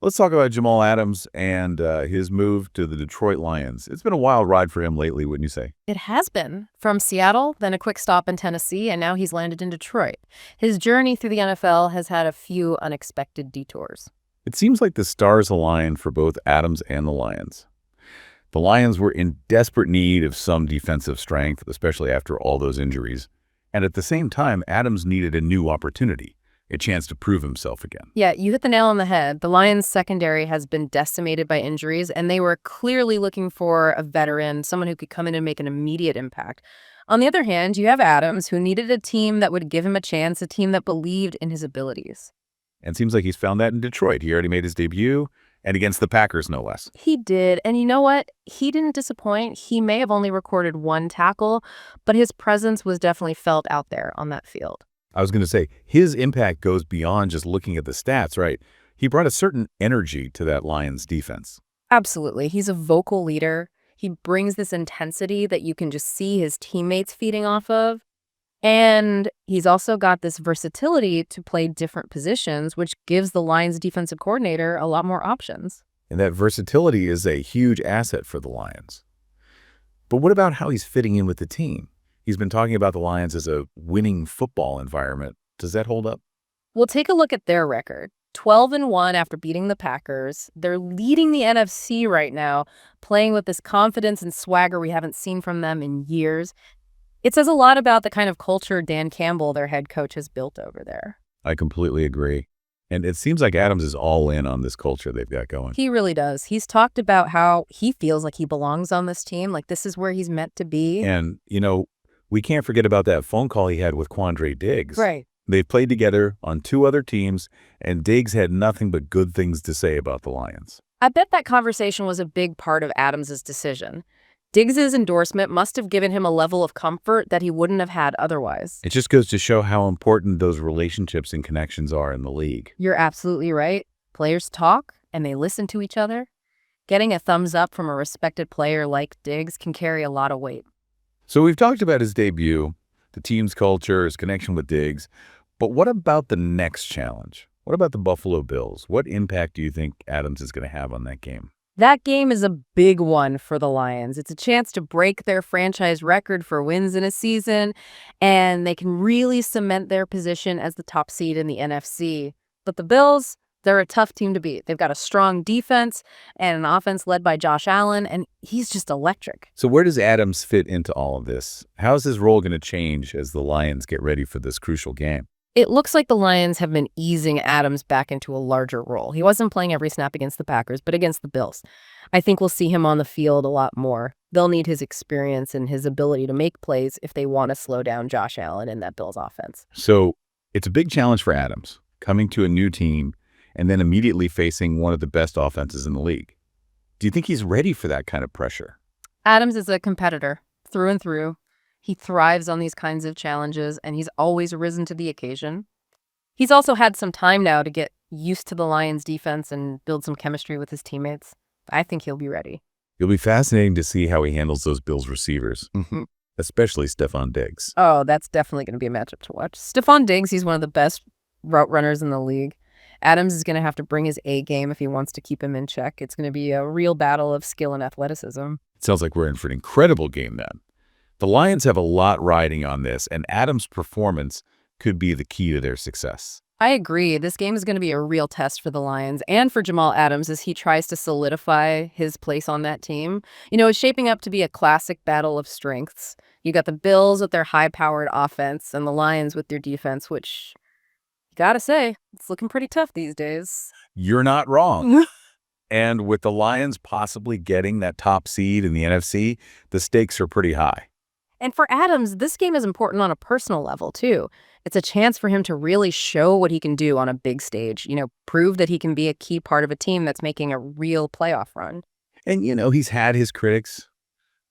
Let's talk about Jamal Adams and his move to the Detroit Lions. It's been a wild ride for him lately, wouldn't you say? It has been. From Seattle, then a quick stop in Tennessee, and now he's landed in Detroit. His journey through the N.F.L. has had a few unexpected detours. It seems like the stars aligned for both Adams and the Lions. The Lions were in desperate need of some defensive strength, especially after all those injuries. And at the same time, Adams needed a new opportunity, a chance to prove himself again. Yeah, you hit the nail on the head. The Lions' secondary has been decimated by injuries, and they were clearly looking for a veteran, someone who could come in and make an immediate impact. On the other hand, you have Adams, who needed a team that would give him a chance, a team that believed in his abilities. And it seems like he's found that in Detroit. He already made his debut, and against the Packers, no less. He did. And you know what? He didn't disappoint. He may have only recorded one tackle, but his presence was definitely felt out there on that field. I was going to say, his impact goes beyond just looking at the stats, right? He brought a certain energy to that Lions defense. Absolutely. He's a vocal leader. He brings this intensity that you can just see his teammates feeding off of. And he's also got this versatility to play different positions, which gives the Lions defensive coordinator a lot more options. And that versatility is a huge asset for the Lions. But what about how he's fitting in with the team? He's been talking about the Lions as a winning football environment. Does that hold up? We'll take a look at their record. 12-1 after beating the Packers. They're leading the NFC right now, playing with this confidence and swagger we haven't seen from them in years. It says a lot about the kind of culture Dan Campbell, their head coach, has built over there. I completely agree. And it seems like Adams is all in on this culture they've got going. He really does. He's talked about how he feels like he belongs on this team, like this is where he's meant to be. And, we can't forget about that phone call he had with Quandre Diggs. Right. They played together on two other teams, and Diggs had nothing but good things to say about the Lions. I bet that conversation was a big part of Adams' decision. Diggs' endorsement must have given him a level of comfort that he wouldn't have had otherwise. It just goes to show how important those relationships and connections are in the league. You're absolutely right. Players talk, and they listen to each other. Getting a thumbs up from a respected player like Diggs can carry a lot of weight. So we've talked about his debut, the team's culture, his connection with Diggs. But what about the next challenge? What about the Buffalo Bills? What impact do you think Adams is going to have on that game? That game is a big one for the Lions. It's a chance to break their franchise record for wins in a season, and they can really cement their position as the top seed in the NFC. But the Bills, they're a tough team to beat. They've got a strong defense and an offense led by Josh Allen, and he's just electric. So where does Adams fit into all of this? How is his role going to change as the Lions get ready for this crucial game? It looks like the Lions have been easing Adams back into a larger role. He wasn't playing every snap against the Packers, but against the Bills. I think we'll see him on the field a lot more. They'll need his experience and his ability to make plays if they want to slow down Josh Allen in that Bills offense. So it's a big challenge for Adams, coming to a new team and then immediately facing one of the best offenses in the league. Do you think he's ready for that kind of pressure? Adams is a competitor through and through. He thrives on these kinds of challenges, and he's always risen to the occasion. He's also had some time now to get used to the Lions' defense and build some chemistry with his teammates. I think he'll be ready. It'll be fascinating to see how he handles those Bills receivers, especially Stephon Diggs. Oh, that's definitely going to be a matchup to watch. Stephon Diggs, he's one of the best route runners in the league. Adams is going to have to bring his A game if he wants to keep him in check. It's going to be a real battle of skill and athleticism. It sounds like we're in for an incredible game then. The Lions have a lot riding on this, and Adams' performance could be the key to their success. I agree. This game is going to be a real test for the Lions and for Jamal Adams as he tries to solidify his place on that team. It's shaping up to be a classic battle of strengths. You got the Bills with their high-powered offense and the Lions with their defense, which, you gotta say, it's looking pretty tough these days. You're not wrong. And with the Lions possibly getting that top seed in the NFC, the stakes are pretty high. And for Adams, this game is important on a personal level, too. It's a chance for him to really show what he can do on a big stage, prove that he can be a key part of a team that's making a real playoff run. And, he's had his critics,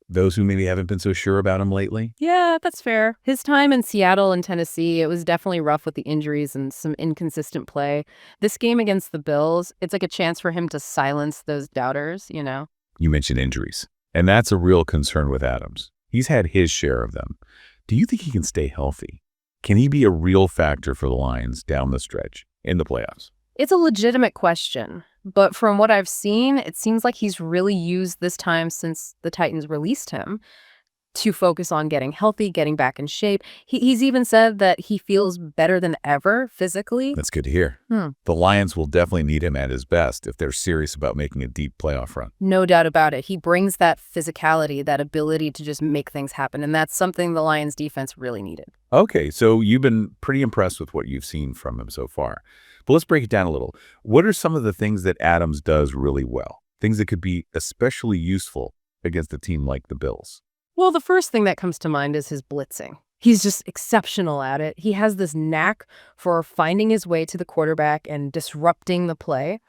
those who maybe haven't been so sure about him lately. Yeah, that's fair. His time in Seattle and Tennessee, it was definitely rough with the injuries and some inconsistent play. This game against the Bills, it's like a chance for him to silence those doubters, You mentioned injuries, and that's a real concern with Adams. He's had his share of them. Do you think he can stay healthy? Can he be a real factor for the Lions down the stretch in the playoffs? It's a legitimate question, but from what I've seen, it seems like he's really used this time since the Titans released him to focus on getting healthy, getting back in shape. He's even said that he feels better than ever physically. That's good to hear. The Lions will definitely need him at his best if they're serious about making a deep playoff run. No doubt about it. He brings that physicality, that ability to just make things happen, and that's something the Lions defense really needed. Okay, so you've been pretty impressed with what you've seen from him so far. But let's break it down a little. What are some of the things that Adams does really well? Things that could be especially useful against a team like the Bills? Well, the first thing that comes to mind is his blitzing. He's just exceptional at it. He has this knack for finding his way to the quarterback and disrupting the play.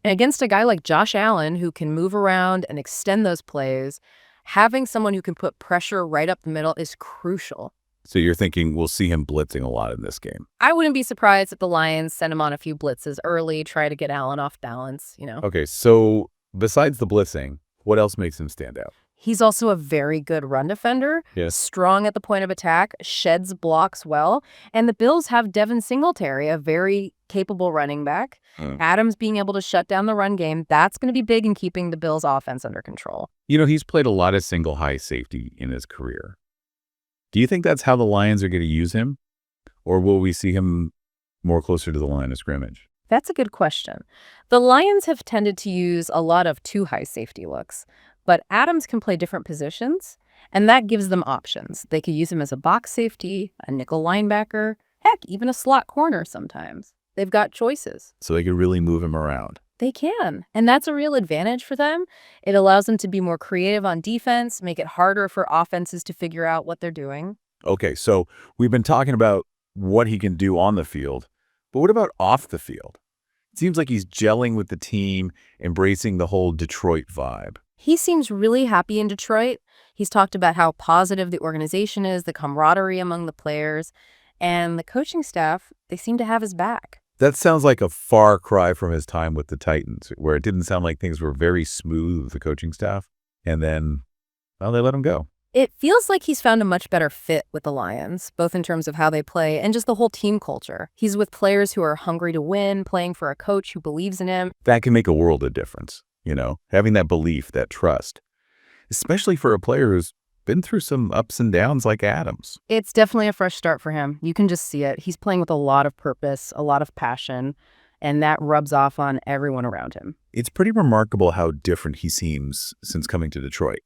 And against a guy like Josh Allen, who can move around and extend those plays, having someone who can put pressure right up the middle is crucial. So you're thinking we'll see him blitzing a lot in this game. I wouldn't be surprised if the Lions send him on a few blitzes early, try to get Allen off balance. Okay, so besides the blitzing, what else makes him stand out? He's also a very good run defender, Yes. strong at the point of attack, sheds blocks well, and the Bills have Devin Singletary, a very capable running back. Adams being able to shut down the run game, that's going to be big in keeping the Bills' offense under control. He's played a lot of single high safety in his career. Do you think that's how the Lions are going to use him? Or will we see him more closer to the line of scrimmage? That's a good question. The Lions have tended to use a lot of two high safety looks, but Adams can play different positions, and that gives them options. They could use him as a box safety, a nickel linebacker, heck, even a slot corner sometimes. They've got choices. So they could really move him around. They can, and that's a real advantage for them. It allows them to be more creative on defense, make it harder for offenses to figure out what they're doing. Okay, so we've been talking about what he can do on the field, but what about off the field? It seems like he's gelling with the team, embracing the whole Detroit vibe. He seems really happy in Detroit. He's talked about how positive the organization is, the camaraderie among the players, and the coaching staff, they seem to have his back. That sounds like a far cry from his time with the Titans, where it didn't sound like things were very smooth with the coaching staff, and then, well, they let him go. It feels like he's found a much better fit with the Lions, both in terms of how they play and just the whole team culture. He's with players who are hungry to win, playing for a coach who believes in him. That can make a world of difference, having that belief, that trust, especially for a player who's been through some ups and downs like Adams. It's definitely a fresh start for him. You can just see it. He's playing with a lot of purpose, a lot of passion, and that rubs off on everyone around him. It's pretty remarkable how different he seems since coming to Detroit.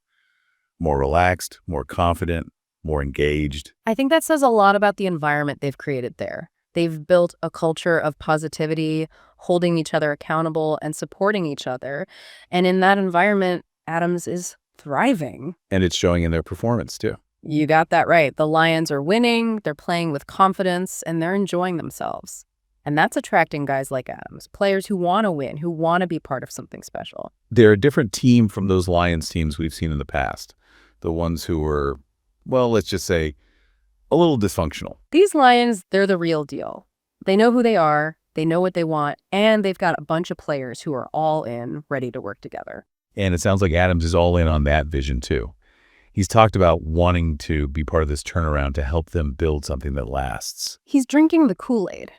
More relaxed, more confident, more engaged. I think that says a lot about the environment they've created there. They've built a culture of positivity, holding each other accountable, and supporting each other. And in that environment, Adams is thriving. And it's showing in their performance, too. You got that right. The Lions are winning, they're playing with confidence, and they're enjoying themselves. And that's attracting guys like Adams, players who want to win, who want to be part of something special. They're a different team from those Lions teams we've seen in the past. The ones who were, well, let's just say, a little dysfunctional. These Lions, they're the real deal. They know who they are, they know what they want, and they've got a bunch of players who are all in, ready to work together. And it sounds like Adams is all in on that vision, too. He's talked about wanting to be part of this turnaround to help them build something that lasts. He's drinking the Kool-Aid,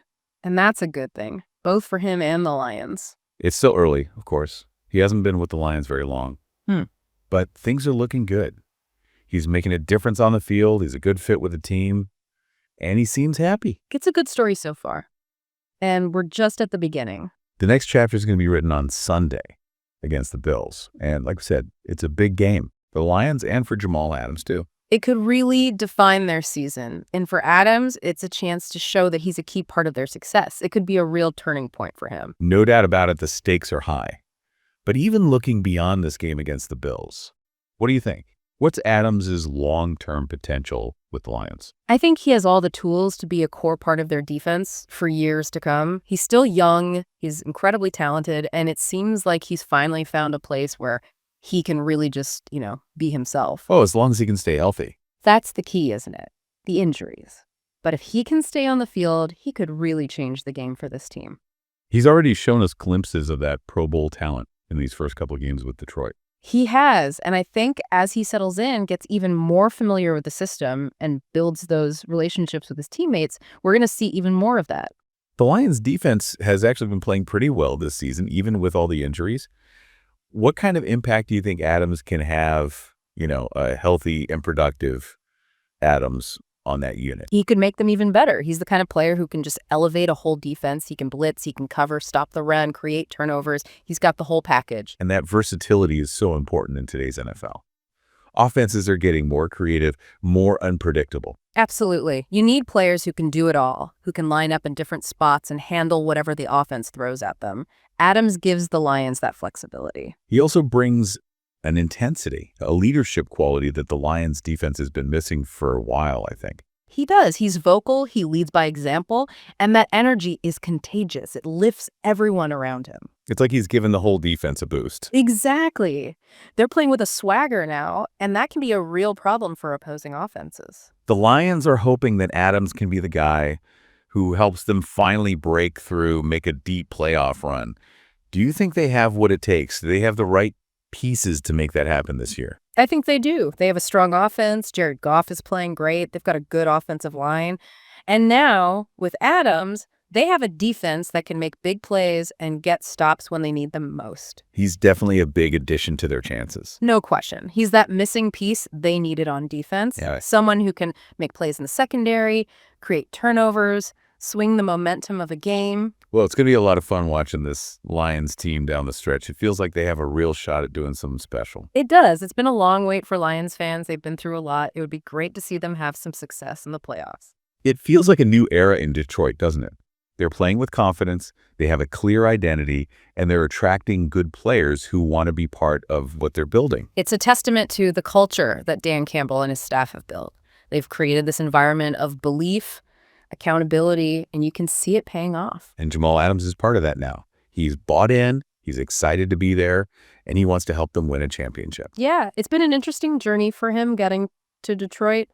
and that's a good thing, both for him and the Lions. It's still early, of course. He hasn't been with the Lions very long. But things are looking good. He's making a difference on the field. He's a good fit with the team. And he seems happy. It's a good story so far. And we're just at the beginning. The next chapter is going to be written on Sunday against the Bills. And like I said, it's a big game for the Lions and for Jamal Adams, too. It could really define their season. And for Adams, it's a chance to show that he's a key part of their success. It could be a real turning point for him. No doubt about it, the stakes are high. But even looking beyond this game against the Bills, what do you think? What's Adams' long-term potential with the Lions? I think he has all the tools to be a core part of their defense for years to come. He's still young, he's incredibly talented, and it seems like he's finally found a place where he can really just, be himself. Oh, as long as he can stay healthy. That's the key, isn't it? The injuries. But if he can stay on the field, he could really change the game for this team. He's already shown us glimpses of that Pro Bowl talent in these first couple of games with Detroit. He has, and I think as he settles in, gets even more familiar with the system and builds those relationships with his teammates, we're going to see even more of that. The Lions' defense has actually been playing pretty well this season, even with all the injuries. What kind of impact do you think Adams can have, a healthy and productive Adams on that unit? He could make them even better. He's the kind of player who can just elevate a whole defense. He can blitz, he can cover, stop the run, create turnovers. He's got the whole package. And that versatility is so important in today's NFL. Offenses are getting more creative, more unpredictable. Absolutely. You need players who can do it all, who can line up in different spots and handle whatever the offense throws at them. Adams gives the Lions that flexibility. He also brings an intensity, a leadership quality that the Lions' defense has been missing for a while, I think. He does. He's vocal, he leads by example, and that energy is contagious. It lifts everyone around him. It's like he's given the whole defense a boost. Exactly. They're playing with a swagger now, and that can be a real problem for opposing offenses. The Lions are hoping that Adams can be the guy who helps them finally break through, make a deep playoff run. Do you think they have what it takes? Do they have the right pieces to make that happen this year? I think they do. They have a strong offense. Jared Goff is playing great. They've got a good offensive line. And now, with Adams, they have a defense that can make big plays and get stops when they need them most. He's definitely a big addition to their chances. No question. He's that missing piece they needed on defense. Yeah. Someone who can make plays in the secondary, create turnovers, swing the momentum of a game. Well, it's going to be a lot of fun watching this Lions team down the stretch. It feels like they have a real shot at doing something special. It does. It's been a long wait for Lions fans. They've been through a lot. It would be great to see them have some success in the playoffs. It feels like a new era in Detroit, doesn't it? They're playing with confidence, they have a clear identity, and they're attracting good players who want to be part of what they're building. It's a testament to the culture that Dan Campbell and his staff have built. They've created this environment of belief, accountability, and you can see it paying off. And Jamal Adams is part of that now. He's bought in, he's excited to be there, and he wants to help them win a championship. Yeah, it's been an interesting journey for him getting to Detroit,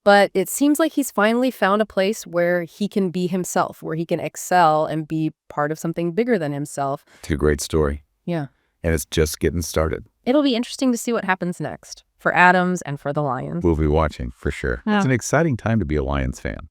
but it seems like he's finally found a place where he can be himself, where he can excel and be part of something bigger than himself. It's a great story. Yeah. And it's just getting started. It'll be interesting to see what happens next for Adams and for the Lions. We'll be watching for sure. Yeah. It's an exciting time to be a Lions fan.